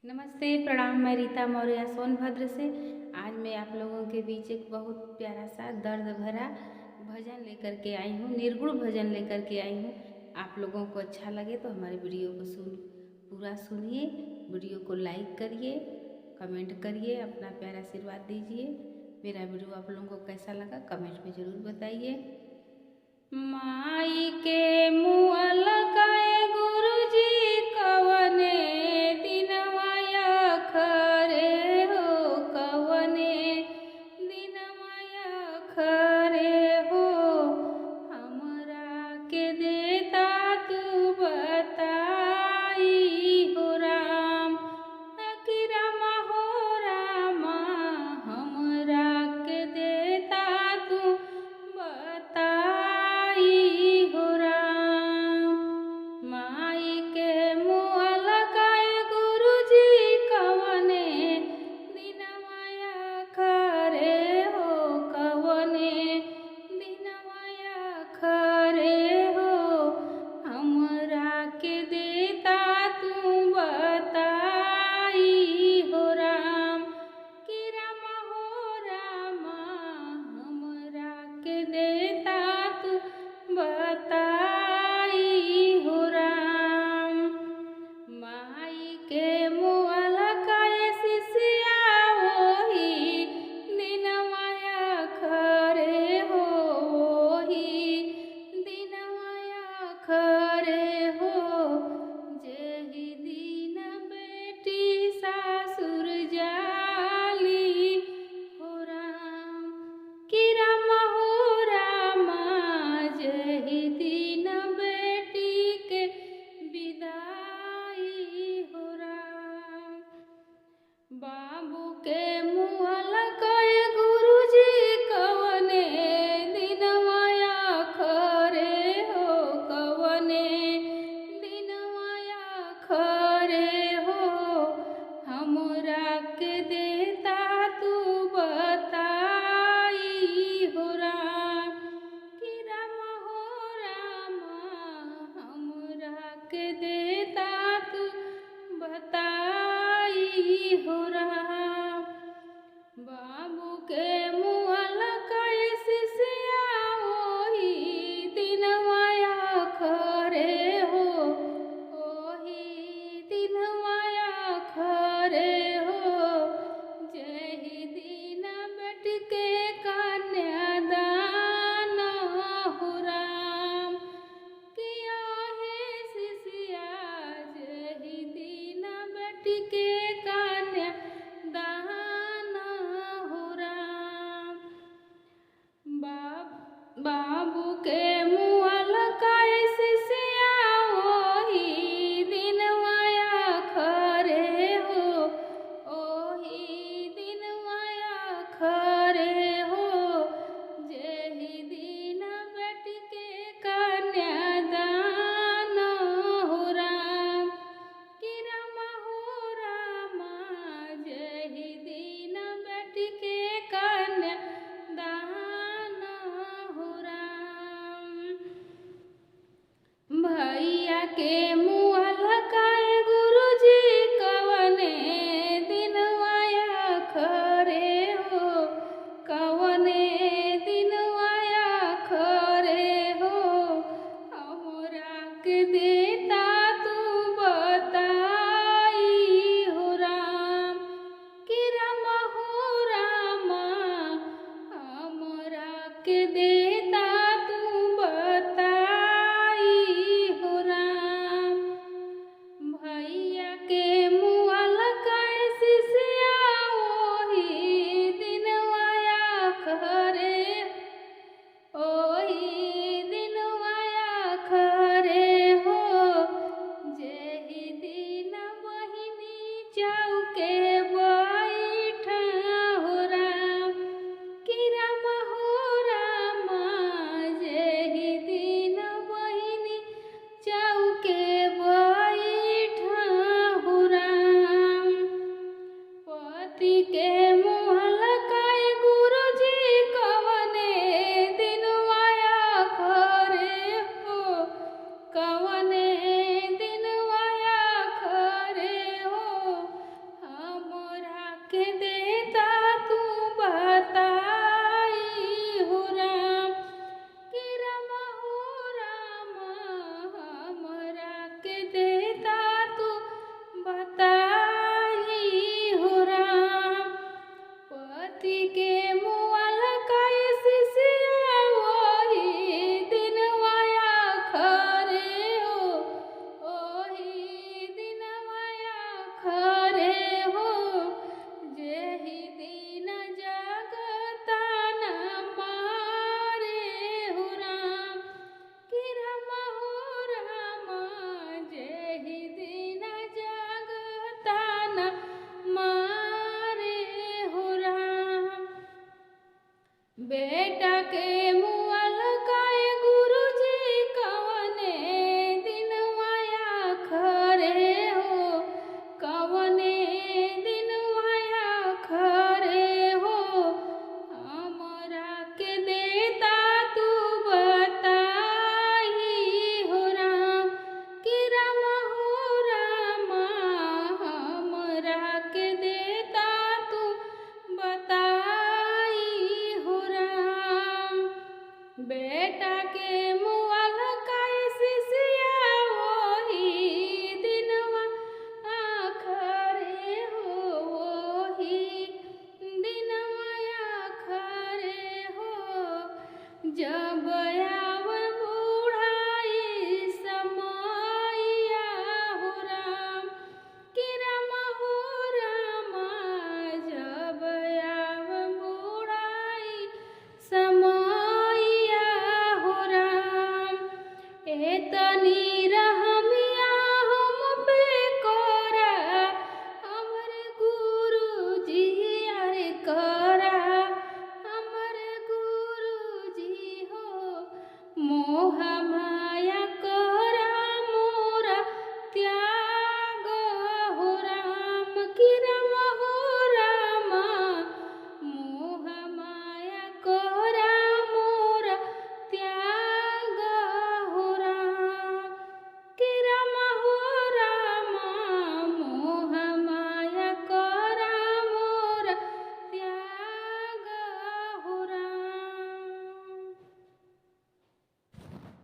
नमस्ते, प्रणाम। मैं रीता मौर्य सोनभद्र से। आज मैं आप लोगों के बीच एक बहुत प्यारा सा दर्द भरा भजन लेकर के आई हूँ, निर्गुण भजन लेकर के आई हूँ। आप लोगों को अच्छा लगे तो हमारे वीडियो को पूरा सुनिए, वीडियो को लाइक करिए, कमेंट करिए, अपना प्यारा आशीर्वाद दीजिए। मेरा वीडियो आप लोगों को कैसा लगा कमेंट में ज़रूर बताइए। माई के मुँह लगाए गुरुजी कवने खरे हो, कवने दिनमया खरे हो, हमरा के देता तू बताई हो राम, कि रामा हो रामा, हमरा के देता तू बताई हो राम। माई के मुँह लगाए गुरुजी कवने दिनमया खरे हो, कवने दिनमया खरे हो, हमरा के देता तू बताई हो राम, कि रामा हो रामा, हमरा के देता तू बताई हो राम। माई के मुँह लगाए शिष्या ओही दिनमया खरे हो, ओही दिनमया खरे हो, जेहि दिन बेटी सासुर जाली हो राम, कि रामा हो रामा, जेहि दिन बेटी के विदाई हो राम। बाबू के मुँह लगाए गुरुजी कवने दिनमया खरे हो, कवने दिनमया खरे हो, हमरा के देता तू बताई हो राम, कि रामा हो रामा, हमरा के देता तू बताई हो राम। बाबू के मुँह लगाए शिष्या ओही दिनमया खरे हो, ओही दिनमया खरे हो, जेहि दिन बेटी के कन्यादान हो राम, किया है शिष्या, जेहि दिन बेटी के कन्यादान हो राम। बाबू के मुँह लगाए शिष्या ओही दिनमया खरे हो, ओही दिनमया खरे हो, जेहि दिन बेटी के कन्यादान हो राम, कि रामा हो रामा, जेहि दिन बेटी के कन्यादान हो राम। भैया के मुँह लगाए गुरुजी कवने दिनमया खरे हो, कवने दिनमया खरे हो, हमरा के देता तू बताई हो राम, कि रामा हो रामा, हमरा के देता तू बताई हो राम। भैया के मुँह लगाए शिष्या ओही दिनमया खरे, ओही दिनमया खरे हो, जेहि दिन बहिनी चौके बैठा हो राम, कि रामा हो रामा, जेहि दिन बहिनी चौके बैठा हो राम। पति के मुँह लगाए गुरुजी कवने दिनमया खरे हो, कवने दिनमया खरे हो, मोह